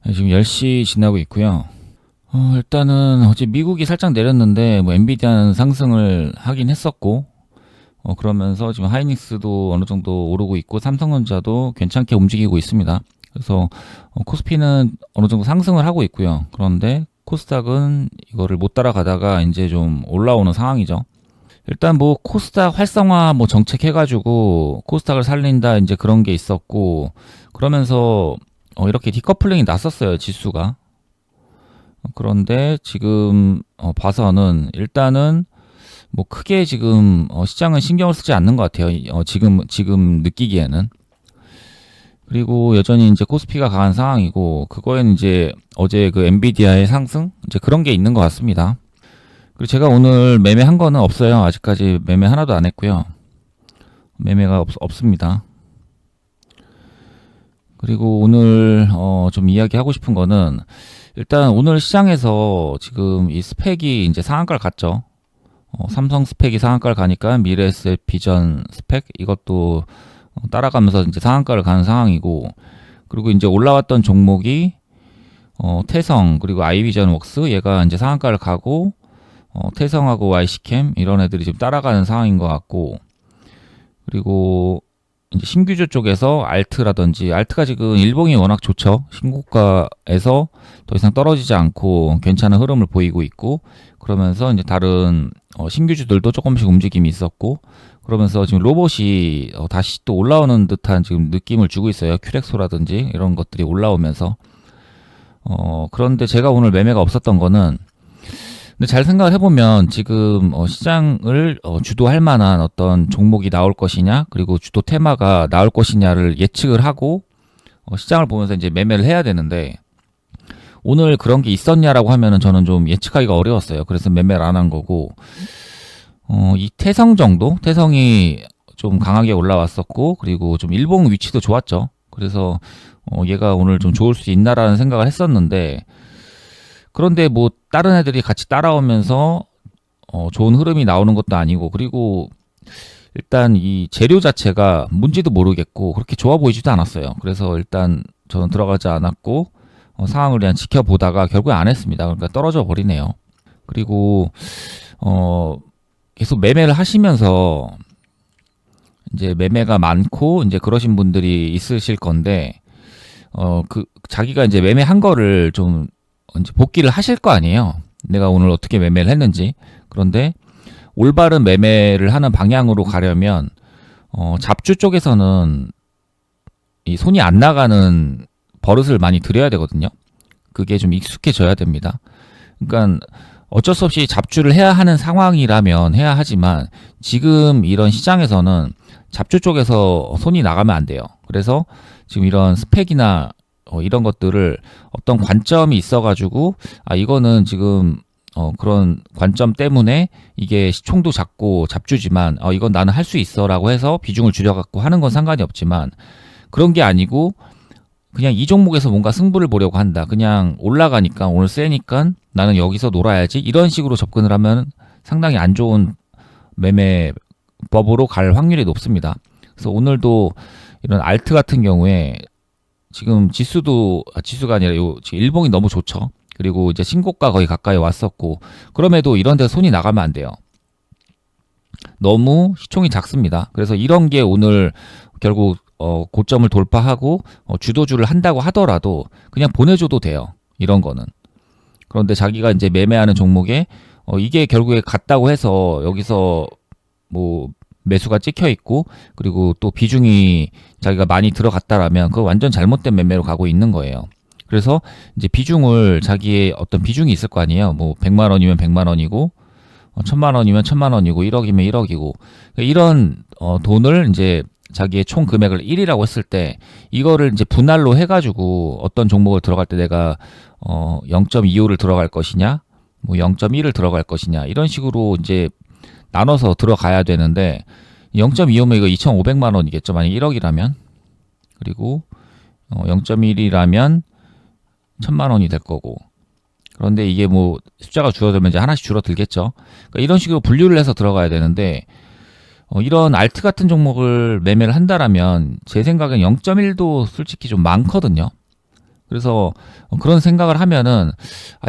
네, 지금 10시 지나고 있고요. 일단은 어제 미국이 살짝 내렸는데 뭐 엔비디아는 상승을 하긴 했었고, 그러면서 지금 하이닉스도 어느 정도 오르고 있고 삼성전자도 괜찮게 움직이고 있습니다. 그래서 코스피는 어느 정도 상승을 하고 있고요. 그런데 코스닥은 이거를 못 따라가다가 이제 좀 올라오는 상황이죠. 일단 뭐 코스닥 활성화 뭐 정책 해가지고 코스닥을 살린다 이제 그런 게 있었고, 그러면서 이렇게 디커플링이 났었어요, 지수가. 그런데 지금 봐서는 일단은 뭐 크게 지금 시장은 신경을 쓰지 않는 것 같아요. 지금 느끼기에는. 그리고 여전히 이제 코스피가 강한 상황이고, 그거에는 이제 어제 그 엔비디아의 상승 이제 그런 게 있는 것 같습니다. 그리고 제가 오늘 매매한 거는 없어요. 아직까지 매매 하나도 안 했고요. 매매가 없습니다. 그리고 오늘 좀 이야기하고 싶은 거는, 일단 오늘 시장에서 지금 이 스펙이 이제 상한가를 갔죠. 삼성 스펙이 상한가를 가니까 미래에셋 비전 스펙 이것도 따라가면서 이제 상한가를 가는 상황이고, 그리고 이제 올라왔던 종목이 태성 그리고 아이비전웍스 얘가 이제 상한가를 가고, 태성하고 YC캠 이런 애들이 지금 따라가는 상황인 것 같고, 그리고 이제 신규주 쪽에서 알트가 지금 일봉이 워낙 좋죠. 신고가에서 더 이상 떨어지지 않고 괜찮은 흐름을 보이고 있고, 그러면서 이제 다른 신규주들도 조금씩 움직임이 있었고, 그러면서 지금 로봇이 다시 또 올라오는 듯한 지금 느낌을 주고 있어요. 큐렉소라든지 이런 것들이 올라오면서. 그런데 제가 오늘 매매가 없었던 거는, 근데 잘 생각을 해보면 지금 시장을 주도할 만한 어떤 종목이 나올 것이냐, 그리고 주도 테마가 나올 것이냐를 예측을 하고 시장을 보면서 이제 매매를 해야 되는데, 오늘 그런 게 있었냐라고 하면은 저는 좀 예측하기가 어려웠어요. 그래서 매매를 안 한 거고, 이 태성 정도? 태성이 좀 강하게 올라왔었고, 그리고 좀 일봉 위치도 좋았죠. 그래서 얘가 오늘 좀 좋을 수 있나라는 생각을 했었는데, 그런데 뭐 다른 애들이 같이 따라오면서 좋은 흐름이 나오는 것도 아니고, 그리고 일단 이 재료 자체가 뭔지도 모르겠고 그렇게 좋아 보이지도 않았어요. 그래서 일단 저는 들어가지 않았고 상황을 그냥 지켜보다가 결국에 안 했습니다. 그러니까 떨어져 버리네요. 그리고 계속 매매를 하시면서 이제 매매가 많고 이제 그러신 분들이 있으실 건데, 자기가 이제 매매한 거를 좀 이제 복귀를 하실 거 아니에요. 내가 오늘 어떻게 매매를 했는지. 그런데 올바른 매매를 하는 방향으로 가려면 잡주 쪽에서는 이 손이 안 나가는 버릇을 많이 들여야 되거든요. 그게 좀 익숙해져야 됩니다. 그러니까 어쩔 수 없이 잡주를 해야 하는 상황이라면 해야 하지만, 지금 이런 시장에서는 잡주 쪽에서 손이 나가면 안 돼요. 그래서 지금 이런 스펙이나 이런 것들을 어떤 관점이 있어가지고, 이거는 지금 그런 관점 때문에 이게 시총도 작고 잡주지만 이건 나는 할 수 있어라고 해서 비중을 줄여갖고 하는 건 상관이 없지만, 그런 게 아니고 그냥 이 종목에서 뭔가 승부를 보려고 한다. 그냥 올라가니까 오늘 세니까 나는 여기서 놀아야지, 이런 식으로 접근을 하면 상당히 안 좋은 매매법으로 갈 확률이 높습니다. 그래서 오늘도 이런 알트 같은 경우에 지금 지수가 아니라 지금 일봉이 너무 좋죠. 그리고 이제 신고가 거의 가까이 왔었고, 그럼에도 이런 데 손이 나가면 안 돼요. 너무 시총이 작습니다. 그래서 이런 게 오늘 결국 고점을 돌파하고 주도주를 한다고 하더라도 그냥 보내줘도 돼요. 이런 거는. 그런데 자기가 이제 매매하는 종목에 이게 결국에 갔다고 해서 여기서 뭐 매수가 찍혀 있고, 그리고 또 비중이 자기가 많이 들어갔다라면 그거 완전 잘못된 매매로 가고 있는 거예요. 그래서 이제 비중을, 자기의 어떤 비중이 있을 거 아니에요. 뭐 100만 원이면 100만 원이고 1000만 원이면 1000만 원이고 1억이면 1억이고, 이런 돈을 이제 자기의 총 금액을 1이라고 했을 때 이거를 이제 분할로 해가지고 어떤 종목을 들어갈 때 내가 0.25를 들어갈 것이냐, 뭐 0.1을 들어갈 것이냐, 이런 식으로 이제 나눠서 들어가야 되는데, 0.25면 이거 2,500만 원이겠죠. 만약 1억이라면. 그리고 0.1이라면 1000만 원이 될 거고. 그런데 이게 뭐 숫자가 줄어들면 이제 하나씩 줄어들겠죠. 그러니까 이런 식으로 분류를 해서 들어가야 되는데, 이런 알트 같은 종목을 매매를 한다라면 제 생각엔 0.1도 솔직히 좀 많거든요. 그래서 그런 생각을 하면은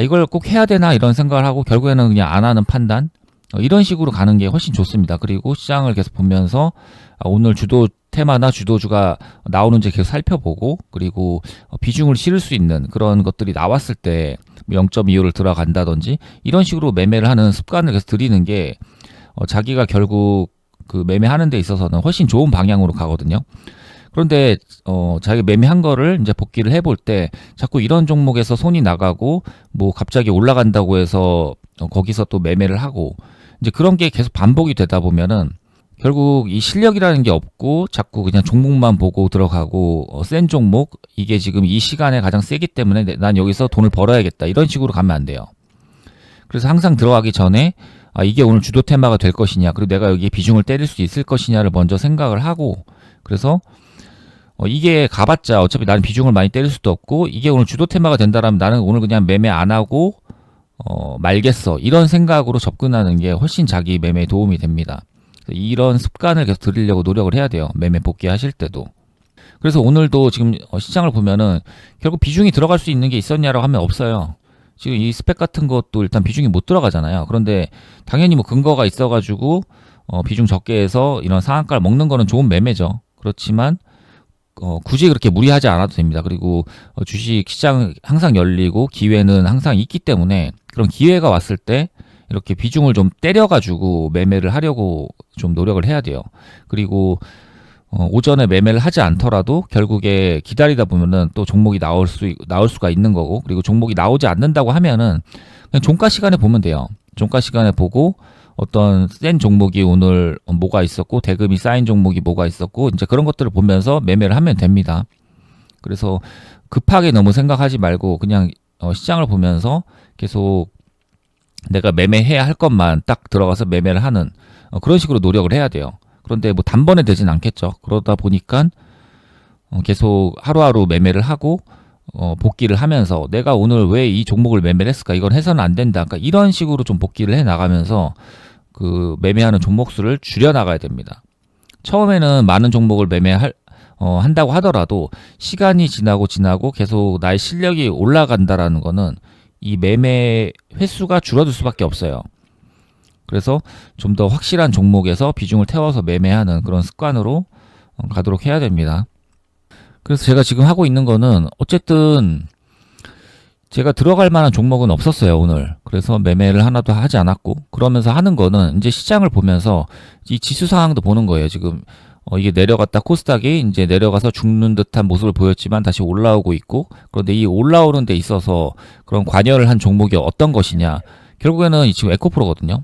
이걸 꼭 해야 되나 이런 생각을 하고 결국에는 그냥 안 하는 판단, 이런 식으로 가는 게 훨씬 좋습니다. 그리고 시장을 계속 보면서 오늘 주도 테마나 주도주가 나오는지 계속 살펴보고, 그리고 비중을 실을 수 있는 그런 것들이 나왔을 때 0.25를 들어간다든지 이런 식으로 매매를 하는 습관을 계속 들이는 게 자기가 결국 그 매매하는 데 있어서는 훨씬 좋은 방향으로 가거든요. 그런데 자기가 매매한 거를 이제 복귀를 해볼 때 자꾸 이런 종목에서 손이 나가고 뭐 갑자기 올라간다고 해서 거기서 또 매매를 하고, 이제 그런 게 계속 반복이 되다 보면은 결국 이 실력이라는 게 없고 자꾸 그냥 종목만 보고 들어가고, 센 종목, 이게 지금 이 시간에 가장 세기 때문에 난 여기서 돈을 벌어야겠다, 이런 식으로 가면 안 돼요. 그래서 항상 들어가기 전에 이게 오늘 주도 테마가 될 것이냐, 그리고 내가 여기에 비중을 때릴 수 있을 것이냐를 먼저 생각을 하고, 그래서 이게 가봤자 어차피 나는 비중을 많이 때릴 수도 없고, 이게 오늘 주도 테마가 된다라면 나는 오늘 그냥 매매 안 하고 말겠어, 이런 생각으로 접근하는 게 훨씬 자기 매매에 도움이 됩니다. 이런 습관을 계속 들이려고 노력을 해야 돼요, 매매 복귀하실 때도. 그래서 오늘도 지금 시장을 보면은 결국 비중이 들어갈 수 있는 게 있었냐라고 하면 없어요. 지금 이 스펙 같은 것도 일단 비중이 못 들어가잖아요. 그런데 당연히 뭐 근거가 있어가지고 비중 적게 해서 이런 상한가를 먹는 거는 좋은 매매죠. 그렇지만 굳이 그렇게 무리하지 않아도 됩니다. 그리고 주식 시장 항상 열리고 기회는 항상 있기 때문에 그런 기회가 왔을 때 이렇게 비중을 좀 때려가지고 매매를 하려고 좀 노력을 해야 돼요. 그리고 오전에 매매를 하지 않더라도 결국에 기다리다 보면은 또 종목이 나올 수가 있는 거고, 그리고 종목이 나오지 않는다고 하면은 그냥 종가 시간에 보면 돼요. 종가 시간에 보고 어떤 센 종목이 오늘 뭐가 있었고 대금이 쌓인 종목이 뭐가 있었고, 이제 그런 것들을 보면서 매매를 하면 됩니다. 그래서 급하게 너무 생각하지 말고 그냥 시장을 보면서 계속 내가 매매해야 할 것만 딱 들어가서 매매를 하는 그런 식으로 노력을 해야 돼요. 그런데 뭐 단번에 되진 않겠죠. 그러다 보니까 계속 하루하루 매매를 하고 복귀를 하면서 내가 오늘 왜 이 종목을 매매를 했을까, 이건 해서는 안 된다, 그러니까 이런 식으로 좀 복귀를 해 나가면서 그 매매하는 종목 수를 줄여 나가야 됩니다. 처음에는 많은 종목을 한다고 하더라도 시간이 지나고 계속 나의 실력이 올라간다라는 거는 이 매매 횟수가 줄어들 수밖에 없어요. 그래서 좀 더 확실한 종목에서 비중을 태워서 매매하는 그런 습관으로 가도록 해야 됩니다. 그래서 제가 지금 하고 있는 거는 어쨌든 제가 들어갈 만한 종목은 없었어요, 오늘. 그래서 매매를 하나도 하지 않았고, 그러면서 하는 거는 이제 시장을 보면서 이 지수 상황도 보는 거예요. 지금 이게 내려갔다 코스닥이 이제 내려가서 죽는 듯한 모습을 보였지만 다시 올라오고 있고, 그런데 이 올라오는 데 있어서 그런 관여를 한 종목이 어떤 것이냐, 결국에는 지금 에코프로거든요.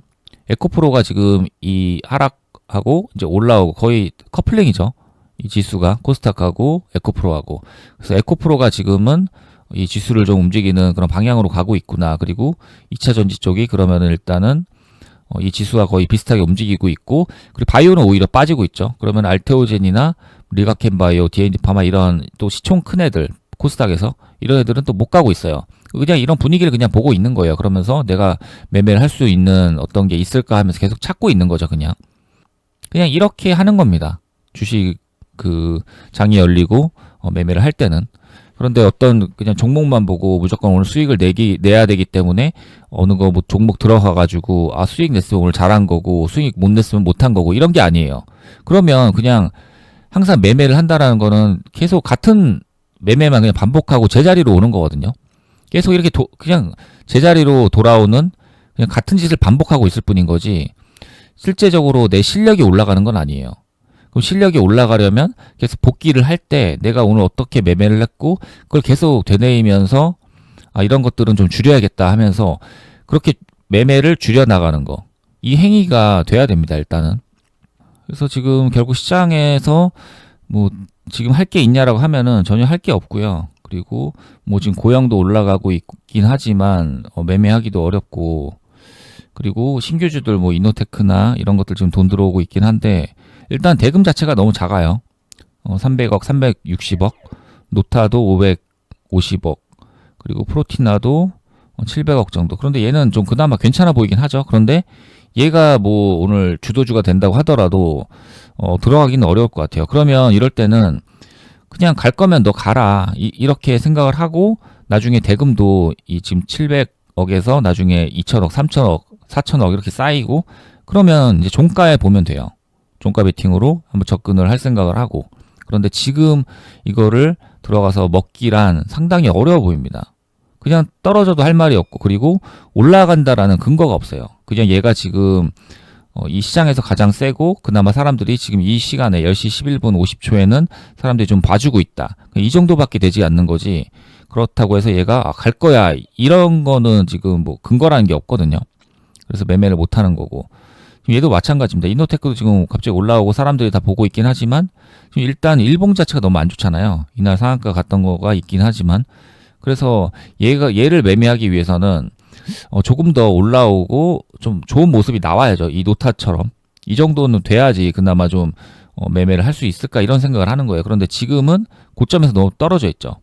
에코프로가 지금 이 하락하고 이제 올라오고 거의 커플링이죠, 이 지수가 코스닥하고 에코프로하고. 그래서 에코프로가 지금은 이 지수를 좀 움직이는 그런 방향으로 가고 있구나. 그리고 2차 전지 쪽이 그러면은 일단은 이 지수와 거의 비슷하게 움직이고 있고, 그리고 바이오는 오히려 빠지고 있죠. 그러면 알테오젠이나 리가켄바이오, D&D 파마 이런 또 시총 큰 애들 코스닥에서 이런 애들은 또 못 가고 있어요. 그냥 이런 분위기를 그냥 보고 있는 거예요. 그러면서 내가 매매를 할 수 있는 어떤 게 있을까 하면서 계속 찾고 있는 거죠. 그냥 이렇게 하는 겁니다. 주식 그 장이 열리고 매매를 할 때는. 그런데 어떤 그냥 종목만 보고 무조건 오늘 수익을 내야 되기 때문에 어느 거 뭐 종목 들어가 가지고 수익 냈으면 오늘 잘한 거고 수익 못 냈으면 못한 거고, 이런 게 아니에요. 그러면 그냥 항상 매매를 한다라는 거는 계속 같은 매매만 그냥 반복하고 제자리로 오는 거거든요. 계속 이렇게 그냥 제자리로 돌아오는, 그냥 같은 짓을 반복하고 있을 뿐인 거지 실제적으로 내 실력이 올라가는 건 아니에요. 그럼 실력이 올라가려면 계속 복귀를 할 때 내가 오늘 어떻게 매매를 했고 그걸 계속 되뇌이면서 이런 것들은 좀 줄여야겠다 하면서 그렇게 매매를 줄여 나가는 거, 이 행위가 돼야 됩니다, 일단은. 그래서 지금 결국 시장에서 뭐 지금 할 게 있냐라고 하면은 전혀 할 게 없고요. 그리고 뭐 지금 고영도 올라가고 있긴 하지만 매매하기도 어렵고, 그리고 신규주들 뭐 이노테크나 이런 것들 지금 돈 들어오고 있긴 한데 일단 대금 자체가 너무 작아요. 300억, 360억, 노타도 550억, 그리고 프로티나도 700억 정도. 그런데 얘는 좀 그나마 괜찮아 보이긴 하죠. 그런데 얘가 뭐 오늘 주도주가 된다고 하더라도 들어가기는 어려울 것 같아요. 그러면 이럴 때는 그냥 갈 거면 너 가라. 이렇게 생각을 하고 나중에 대금도 이 지금 700억에서 나중에 2천억, 3천억, 4천억 이렇게 쌓이고 그러면 이제 종가에 보면 돼요. 종가 베팅으로 한번 접근을 할 생각을 하고. 그런데 지금 이거를 들어가서 먹기란 상당히 어려워 보입니다. 그냥 떨어져도 할 말이 없고 그리고 올라간다라는 근거가 없어요. 그냥 얘가 지금 이 시장에서 가장 세고 그나마 사람들이 지금 이 시간에 10시 11분 50초에는 사람들이 좀 봐주고 있다. 이 정도밖에 되지 않는 거지. 그렇다고 해서 얘가 갈 거야 이런 거는 지금 뭐 근거라는 게 없거든요. 그래서 매매를 못 하는 거고. 얘도 마찬가지입니다. 이노테크도 지금 갑자기 올라오고 사람들이 다 보고 있긴 하지만 지금 일단 일봉 자체가 너무 안 좋잖아요. 이날 상한가 갔던 거가 있긴 하지만 그래서 얘를 매매하기 위해서는 조금 더 올라오고 좀 좋은 모습이 나와야죠. 이 노타처럼 이 정도는 돼야지 그나마 좀 매매를 할 수 있을까 이런 생각을 하는 거예요. 그런데 지금은 고점에서 너무 떨어져 있죠.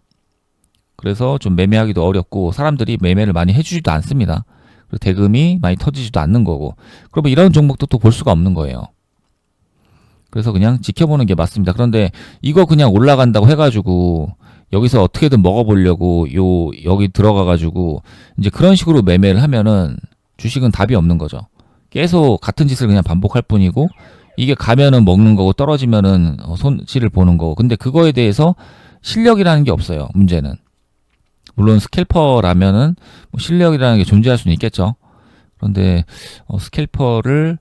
그래서 좀 매매하기도 어렵고 사람들이 매매를 많이 해주지도 않습니다. 그리고 대금이 많이 터지지도 않는 거고 그러면 이런 종목도 또 볼 수가 없는 거예요. 그래서 그냥 지켜보는 게 맞습니다. 그런데 이거 그냥 올라간다고 해가지고 여기서 어떻게든 먹어보려고 여기 들어가가지고 이제 그런 식으로 매매를 하면은 주식은 답이 없는 거죠. 계속 같은 짓을 그냥 반복할 뿐이고 이게 가면은 먹는 거고 떨어지면은 손실을 보는 거고 근데 그거에 대해서 실력이라는 게 없어요. 문제는. 물론 스캘퍼라면은 뭐 실력이라는 게 존재할 수는 있겠죠. 그런데 스캘퍼를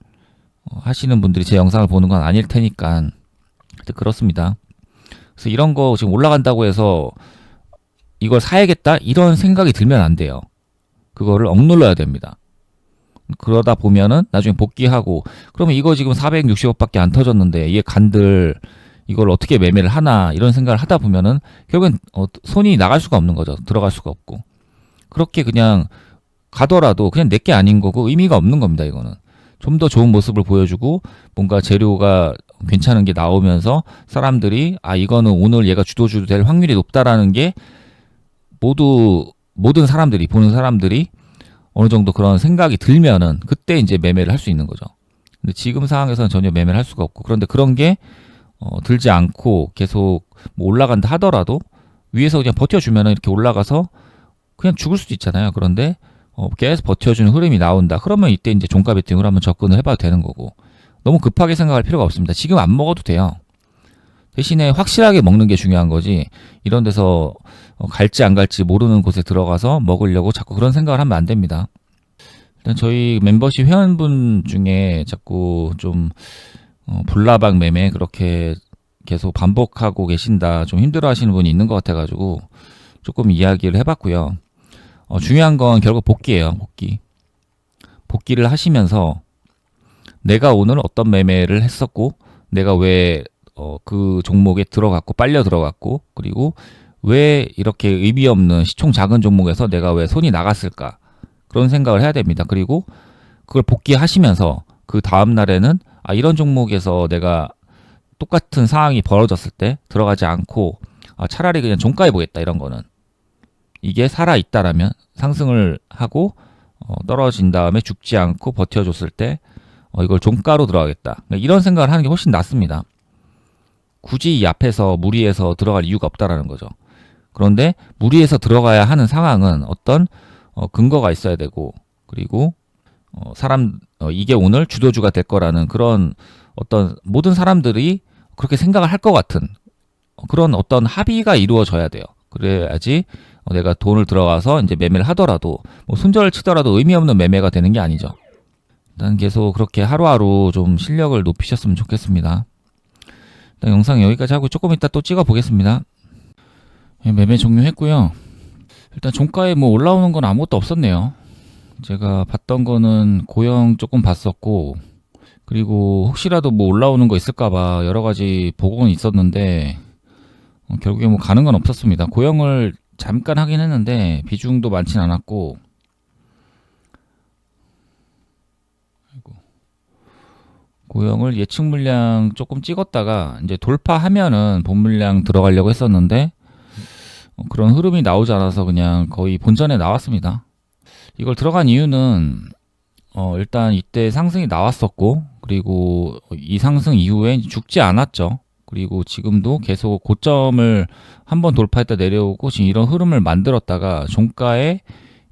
하시는 분들이 제 영상을 보는 건 아닐 테니까 그렇습니다. 그래서 이런 거 지금 올라간다고 해서 이걸 사야겠다 이런 생각이 들면 안 돼요. 그거를 억눌러야 됩니다. 그러다 보면은 나중에 복귀하고 그러면 이거 지금 460억밖에 안 터졌는데 이게 간들 이걸 어떻게 매매를 하나 이런 생각을 하다 보면은 결국엔 손이 나갈 수가 없는 거죠. 들어갈 수가 없고 그렇게 그냥 가더라도 그냥 내게 아닌 거고 의미가 없는 겁니다. 이거는 좀 더 좋은 모습을 보여주고 뭔가 재료가 괜찮은 게 나오면서 사람들이 이거는 오늘 얘가 주도주도 될 확률이 높다라는 게 모든 사람들이 보는 사람들이 어느 정도 그런 생각이 들면은 그때 이제 매매를 할 수 있는 거죠. 근데 지금 상황에서는 전혀 매매를 할 수가 없고 그런데 그런 게 들지 않고 계속 뭐 올라간다 하더라도 위에서 그냥 버텨주면은 이렇게 올라가서 그냥 죽을 수도 있잖아요. 그런데 계속 버텨주는 흐름이 나온다. 그러면 이때 이제 종가 베팅으로 한번 접근을 해봐도 되는 거고 너무 급하게 생각할 필요가 없습니다. 지금 안 먹어도 돼요. 대신에 확실하게 먹는 게 중요한 거지 이런 데서 갈지 안 갈지 모르는 곳에 들어가서 먹으려고 자꾸 그런 생각을 하면 안 됩니다. 일단 저희 멤버십 회원분 중에 자꾸 좀 불나방 매매 그렇게 계속 반복하고 계신다 좀 힘들어 하시는 분이 있는 것 같아가지고 조금 이야기를 해봤고요. 중요한 건 결국 복귀예요. 복귀를 하시면서 내가 오늘 어떤 매매를 했었고 내가 왜 그 종목에 들어갔고 빨려 들어갔고 그리고 왜 이렇게 의미 없는 시총 작은 종목에서 내가 왜 손이 나갔을까 그런 생각을 해야 됩니다. 그리고 그걸 복귀하시면서 그 다음 날에는 이런 종목에서 내가 똑같은 상황이 벌어졌을 때 들어가지 않고 차라리 그냥 종가에 보겠다 이런 거는 이게 살아있다라면 상승을 하고 떨어진 다음에 죽지 않고 버텨줬을 때 이걸 종가로 들어가겠다 이런 생각을 하는 게 훨씬 낫습니다. 굳이 이 앞에서 무리해서 들어갈 이유가 없다라는 거죠. 그런데 무리해서 들어가야 하는 상황은 어떤 근거가 있어야 되고 그리고 이게 오늘 주도주가 될 거라는 그런 어떤 모든 사람들이 그렇게 생각을 할 것 같은 그런 어떤 합의가 이루어져야 돼요. 그래야지 내가 돈을 들어가서 이제 매매를 하더라도 뭐 손절을 치더라도 의미 없는 매매가 되는 게 아니죠. 일단 계속 그렇게 하루하루 좀 실력을 높이셨으면 좋겠습니다. 일단 영상 여기까지 하고 조금 이따 또 찍어 보겠습니다. 매매 종료했고요. 일단 종가에 뭐 올라오는 건 아무것도 없었네요. 제가 봤던 거는 고영 조금 봤었고 그리고 혹시라도 뭐 올라오는 거 있을까봐 여러 가지 보고는 있었는데 결국에 뭐 가는 건 없었습니다. 고영을 잠깐 하긴 했는데 비중도 많진 않았고 고영을 예측 물량 조금 찍었다가 이제 돌파하면은 본 물량 들어가려고 했었는데 그런 흐름이 나오지 않아서 그냥 거의 본전에 나왔습니다. 이걸 들어간 이유는 일단 이때 상승이 나왔었고 그리고 이 상승 이후에 죽지 않았죠. 그리고 지금도 계속 고점을 한번 돌파했다 내려오고 지금 이런 흐름을 만들었다가 종가에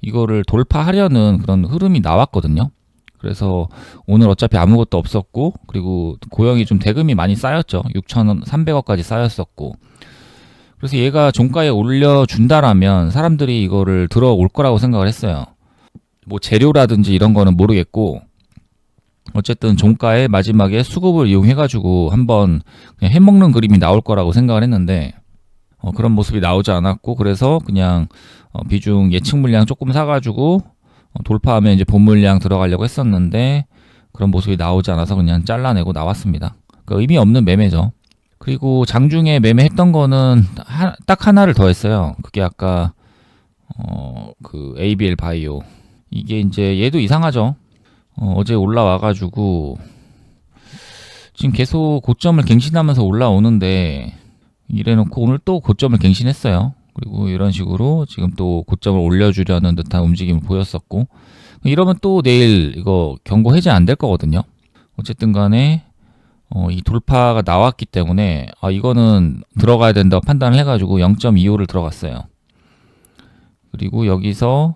이거를 돌파하려는 그런 흐름이 나왔거든요. 그래서 오늘 어차피 아무것도 없었고, 그리고 고영이 좀 대금이 많이 쌓였죠. 6,300억까지 쌓였었고. 그래서 얘가 종가에 올려준다라면 사람들이 이거를 들어올 거라고 생각을 했어요. 뭐 재료라든지 이런 거는 모르겠고, 어쨌든 종가에 마지막에 수급을 이용해가지고 한번 그냥 해먹는 그림이 나올 거라고 생각을 했는데, 그런 모습이 나오지 않았고, 그래서 그냥 비중 예측 물량 조금 사가지고 돌파하면 이제 본 물량 들어가려고 했었는데, 그런 모습이 나오지 않아서 그냥 잘라내고 나왔습니다. 그러니까 의미 없는 매매죠. 그리고 장중에 매매했던 거는 딱 하나를 더 했어요. 그게 아까 그 ABL 바이오. 이게 이제 얘도 이상하죠. 어제 올라와가지고 지금 계속 고점을 갱신하면서 올라오는데, 이래놓고 오늘 또 고점을 갱신했어요. 그리고 이런 식으로 지금 또 고점을 올려주려는 듯한 움직임을 보였었고, 이러면 또 내일 이거 경고 해제 안 될 거거든요. 어쨌든 간에 이 돌파가 나왔기 때문에 이거는 들어가야 된다고 판단을 해가지고 0.25를 들어갔어요. 그리고 여기서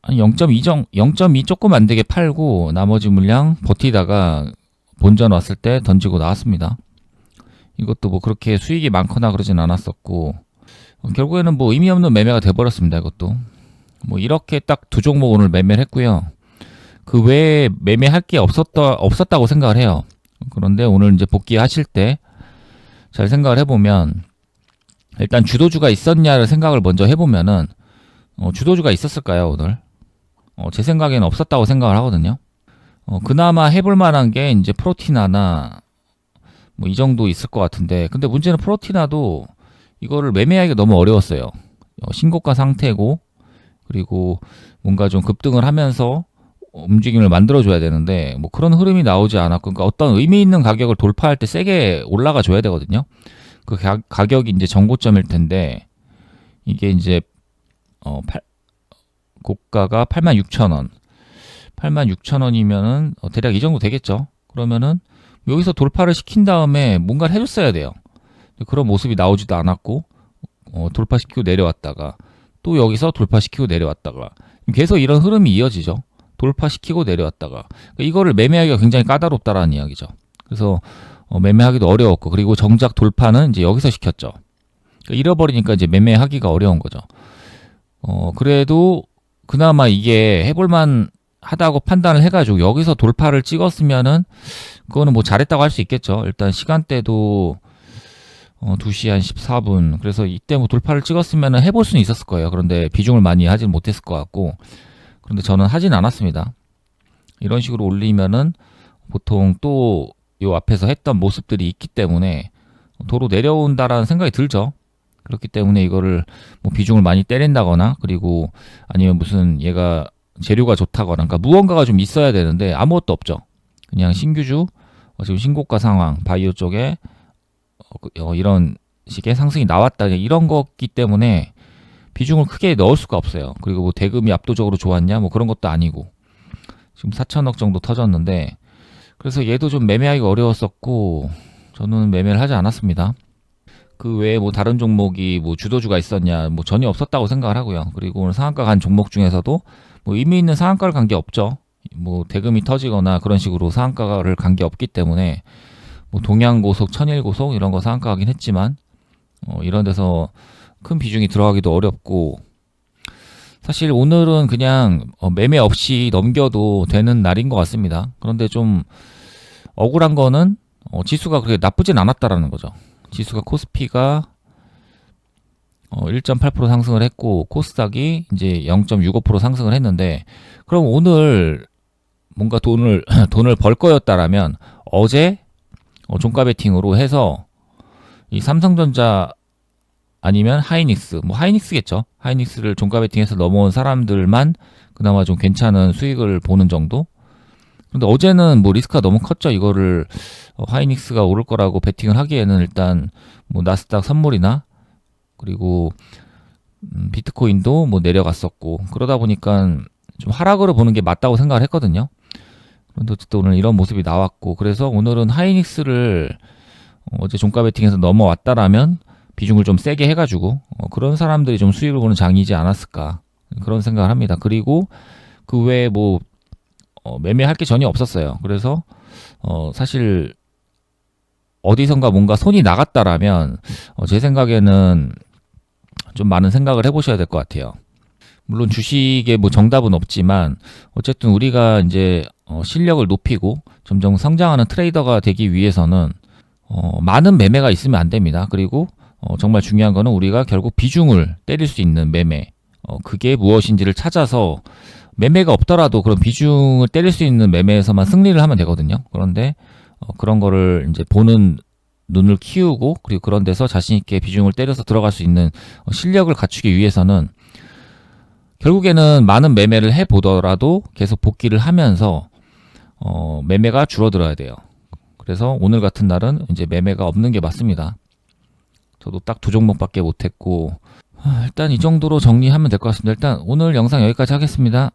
한 0.2 조금 안 되게 팔고 나머지 물량 버티다가 본전 왔을 때 던지고 나왔습니다. 이것도 뭐 그렇게 수익이 많거나 그러진 않았었고, 결국에는 뭐 의미 없는 매매가 돼버렸습니다. 이것도 뭐 이렇게 딱 두 종목 오늘 매매를 했고요. 그 외에 매매할 게 없었다고 생각을 해요. 그런데 오늘 이제 복귀하실 때 잘 생각을 해보면, 일단 주도주가 있었냐를 생각을 먼저 해보면은 주도주가 있었을까요 오늘? 제 생각에는 없었다고 생각을 하거든요. 그나마 해볼 만한 게 이제 프로티나나 뭐 이 정도 있을 것 같은데, 근데 문제는 프로티나도 이거를 매매하기가 너무 어려웠어요. 신고가 상태고, 그리고 뭔가 좀 급등을 하면서 움직임을 만들어줘야 되는데 뭐 그런 흐름이 나오지 않았고, 그러니까 어떤 의미 있는 가격을 돌파할 때 세게 올라가 줘야 되거든요. 그 가격이 이제 정고점일 텐데, 이게 이제 고가가 86,000원, 86,000원이면은 대략 이 정도 되겠죠. 그러면은 여기서 돌파를 시킨 다음에 뭔가를 해줬어야 돼요. 그런 모습이 나오지도 않았고, 돌파시키고 내려왔다가 또 여기서 돌파시키고 내려왔다가 계속 이런 흐름이 이어지죠. 돌파시키고 내려왔다가. 그러니까 이거를 매매하기가 굉장히 까다롭다라는 이야기죠. 그래서 매매하기도 어려웠고, 그리고 정작 돌파는 이제 여기서 시켰죠. 그러니까 잃어버리니까 이제 매매하기가 어려운 거죠. 그래도 그나마 이게 해볼만 하다고 판단을 해가지고 여기서 돌파를 찍었으면은 그거는 뭐 잘했다고 할 수 있겠죠. 일단 시간대도 2시 한 14분. 그래서 이때 뭐 돌파를 찍었으면은 해볼 수는 있었을 거예요. 그런데 비중을 많이 하진 못했을 것 같고, 그런데 저는 하진 않았습니다. 이런 식으로 올리면은 보통 또 요 앞에서 했던 모습들이 있기 때문에 도로 내려온다라는 생각이 들죠. 그렇기 때문에 이거를 뭐 비중을 많이 때린다거나, 그리고 아니면 무슨 얘가 재료가 좋다거나, 그러니까 무언가가 좀 있어야 되는데 아무것도 없죠. 그냥 신규주 지금 신고가 상황, 바이오 쪽에 이런 식의 상승이 나왔다, 이런 거기 때문에 비중을 크게 넣을 수가 없어요. 그리고 뭐 대금이 압도적으로 좋았냐 뭐 그런 것도 아니고, 지금 4천억 정도 터졌는데, 그래서 얘도 좀 매매하기가 어려웠었고 저는 매매를 하지 않았습니다. 그 외에 뭐 다른 종목이 뭐 주도주가 있었냐 뭐 전혀 없었다고 생각을 하고요. 그리고 오늘 상한가 간 종목 중에서도 뭐 의미 있는 상한가를 간 게 없죠. 뭐 대금이 터지거나 그런 식으로 상한가를 간 게 없기 때문에, 뭐 동양고속, 천일고속 이런 거 상한가 가긴 했지만 이런 데서 큰 비중이 들어가기도 어렵고, 사실 오늘은 그냥 매매 없이 넘겨도 되는 날인 것 같습니다. 그런데 좀 억울한 거는 지수가 그렇게 나쁘진 않았다라는 거죠. 지수가 코스피가 1.8% 상승을 했고 코스닥이 이제 0.65% 상승을 했는데, 그럼 오늘 뭔가 돈을 벌 거였다라면 어제 종가 베팅으로 해서 이 삼성전자 아니면 하이닉스, 뭐 하이닉스겠죠. 하이닉스를 종가 베팅해서 넘어온 사람들만 그나마 좀 괜찮은 수익을 보는 정도. 근데 어제는 뭐 리스크가 너무 컸죠. 이거를 하이닉스가 오를 거라고 베팅을 하기에는 일단 뭐 나스닥 선물이나, 그리고 비트코인도 뭐 내려갔었고, 그러다 보니까 좀 하락으로 보는 게 맞다고 생각을 했거든요. 그런데 어쨌든 오늘 이런 모습이 나왔고, 그래서 오늘은 하이닉스를 어제 종가 베팅에서 넘어왔다라면 비중을 좀 세게 해가지고 그런 사람들이 좀 수익을 보는 장이지 않았을까 그런 생각을 합니다. 그리고 그 외에 뭐 매매할 게 전혀 없었어요. 그래서 사실 어디선가 뭔가 손이 나갔다라면 제 생각에는 좀 많은 생각을 해보셔야 될 것 같아요. 물론 주식에 뭐 정답은 없지만 어쨌든 우리가 이제 실력을 높이고 점점 성장하는 트레이더가 되기 위해서는 많은 매매가 있으면 안 됩니다. 그리고 정말 중요한 거는 우리가 결국 비중을 때릴 수 있는 매매, 그게 무엇인지를 찾아서 매매가 없더라도 그런 비중을 때릴 수 있는 매매에서만 승리를 하면 되거든요. 그런데 그런 거를 이제 보는 눈을 키우고 그리고 그런 데서 자신 있게 비중을 때려서 들어갈 수 있는 실력을 갖추기 위해서는 결국에는 많은 매매를 해보더라도 계속 복귀를 하면서 매매가 줄어들어야 돼요. 그래서 오늘 같은 날은 이제 매매가 없는 게 맞습니다. 저도 딱 2종목밖에 못했고 일단 이 정도로 정리하면 될 것 같습니다. 일단 오늘 영상 여기까지 하겠습니다.